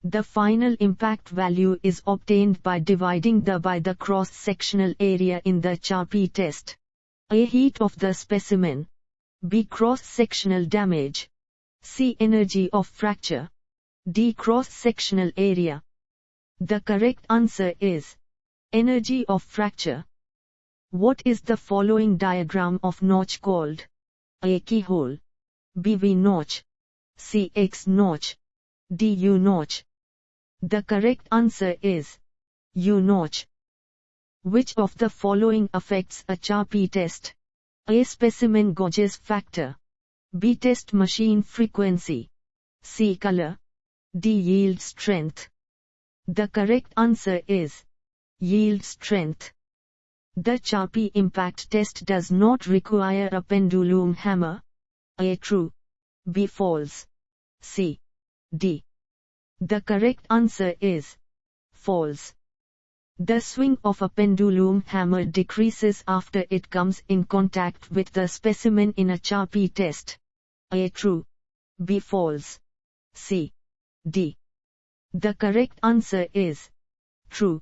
The final impact value is obtained by dividing by the cross-sectional area in the Charpy test. A. Heat of the specimen. B. Cross-sectional damage. C. Energy of fracture. D. Cross-sectional area. The correct answer is energy of fracture. What is the following diagram of notch called? A. Keyhole. B. V-notch. C. X-notch. D. U-notch. The correct answer is U-notch. Which of the following affects a Charpy test? A. Specimen gauges factor. B. Test machine frequency. C. Color. D. Yield strength. The correct answer is yield strength. The Charpy impact test does not require a pendulum hammer. A. True. B. False. C. D. The correct answer is false. The swing of a pendulum hammer decreases after it comes in contact with the specimen in a Charpy test. A. True. B. False. C. D. The correct answer is true.